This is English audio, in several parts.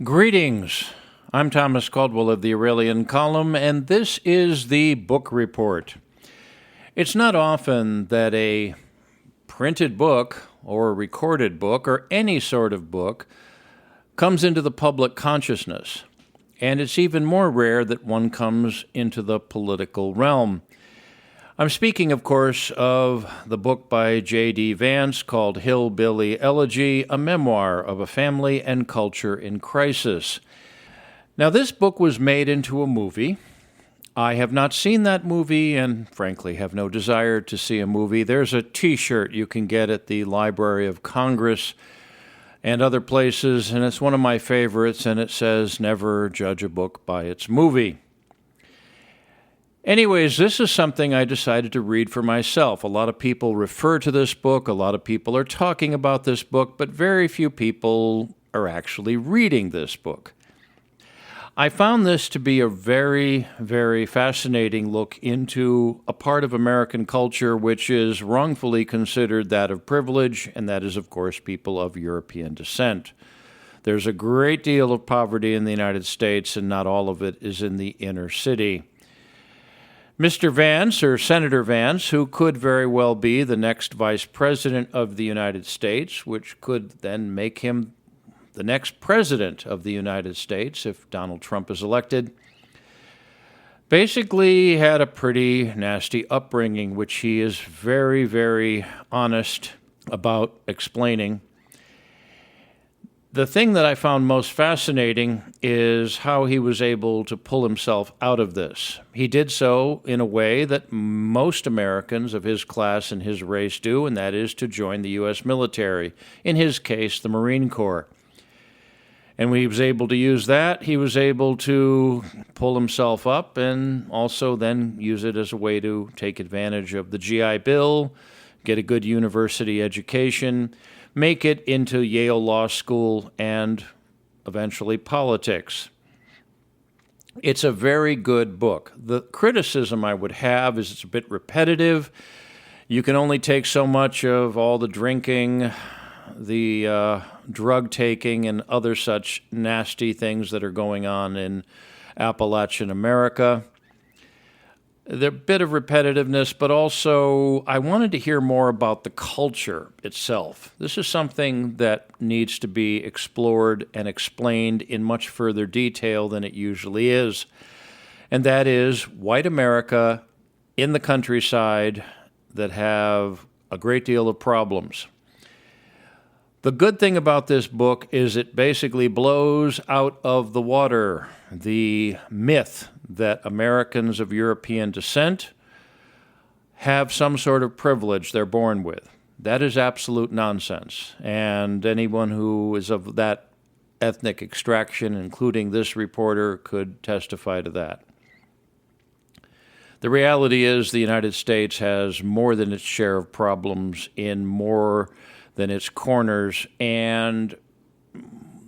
Greetings. I'm Thomas Caldwell of the Aurelian Column, and this is the Book Report. It's not often that a printed book or a recorded book or any sort of book comes into the public consciousness, and it's even more rare that one comes into the political realm. I'm speaking, of course, of the book by J.D. Vance called Hillbilly Elegy, a memoir of a family and culture in crisis. Now, this book was made into a movie. I have not seen that movie and, frankly, have no desire to see a movie. There's a T-shirt you can get at the Library of Congress and other places, and it's one of my favorites, and it says, "Never judge a book by its movie." Anyways, this is something I decided to read for myself. A lot of people refer to this book, a lot of people are talking about this book, but very few people are actually reading this book. I found this to be a very, very fascinating look into a part of American culture which is wrongfully considered that of privilege, and that is, of course, people of European descent. There's a great deal of poverty in the United States, and not all of it is in the inner city. Mr. Vance, or Senator Vance, who could very well be the next Vice President of the United States, which could then make him the next President of the United States if Donald Trump is elected, basically had a pretty nasty upbringing, which he is very, very honest about explaining. The thing that I found most fascinating is how he was able to pull himself out of this. He did so in a way that most Americans of his class and his race do, and that is to join the U.S. military, in his case, the Marine Corps. And when he was able to use that, he was able to pull himself up and also then use it as a way to take advantage of the GI Bill, get a good university education, make it into Yale Law School, and eventually politics. It's a very good book. The criticism I would have is it's a bit repetitive. You can only take so much of all the drinking, the drug taking, and other such nasty things that are going on in Appalachian America. There's a bit of repetitiveness, but also I wanted to hear more about the culture itself. This is something that needs to be explored and explained in much further detail than it usually is, and that is white America in the countryside that have a great deal of problems. The good thing about this book is it basically blows out of the water the myth that Americans of European descent have some sort of privilege they're born with. That is absolute nonsense, and anyone who is of that ethnic extraction, including this reporter, could testify to that. The reality is the United States has more than its share of problems in more than its corners, and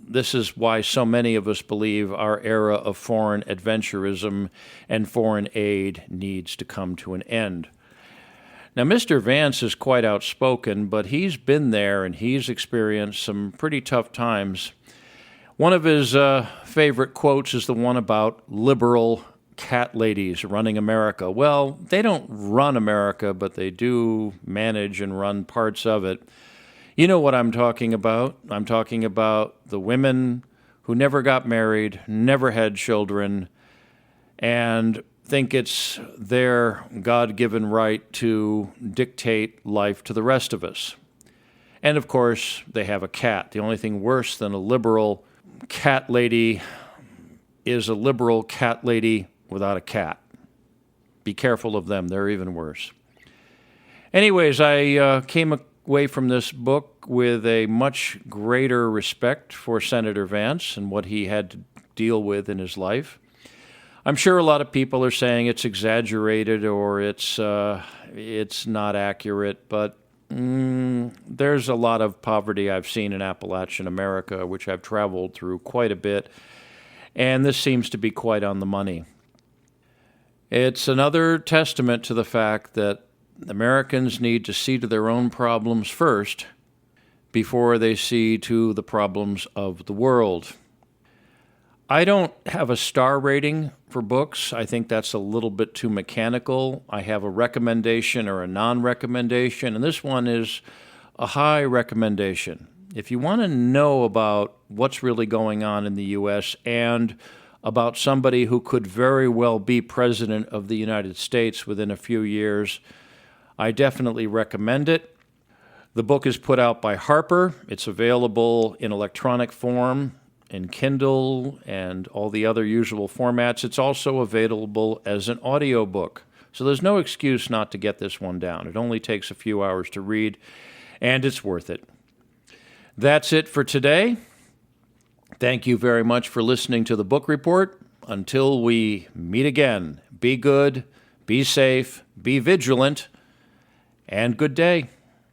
this is why so many of us believe our era of foreign adventurism and foreign aid needs to come to an end. Now, Mr. Vance is quite outspoken, but he's been there and he's experienced some pretty tough times. One of his favorite quotes is the one about liberal cat ladies running America. Well, they don't run America, but they do manage and run parts of it. You know what I'm talking about. I'm talking about the women who never got married, never had children, and think it's their God-given right to dictate life to the rest of us. And, of course, they have a cat. The only thing worse than a liberal cat lady is a liberal cat lady without a cat. Be careful of them. They're even worse. Anyways, I came away from this book with a much greater respect for Senator Vance and what he had to deal with in his life. I'm sure a lot of people are saying it's exaggerated or it's not accurate, but there's a lot of poverty I've seen in Appalachian America, which I've traveled through quite a bit, and this seems to be quite on the money. It's another testament to the fact that Americans need to see to their own problems first before they see to the problems of the world. I don't have a star rating for books. I think that's a little bit too mechanical. I have a recommendation or a non-recommendation, and this one is a high recommendation. If you want to know about what's really going on in the U.S. and about somebody who could very well be president of the United States within a few years, I definitely recommend it. The book is put out by Harper. It's available in electronic form, in Kindle, and all the other usual formats. It's also available as an audiobook. So there's no excuse not to get this one down. It only takes a few hours to read, and it's worth it. That's it for today. Thank you very much for listening to the Book Report. Until we meet again, be good, be safe, be vigilant, and good day.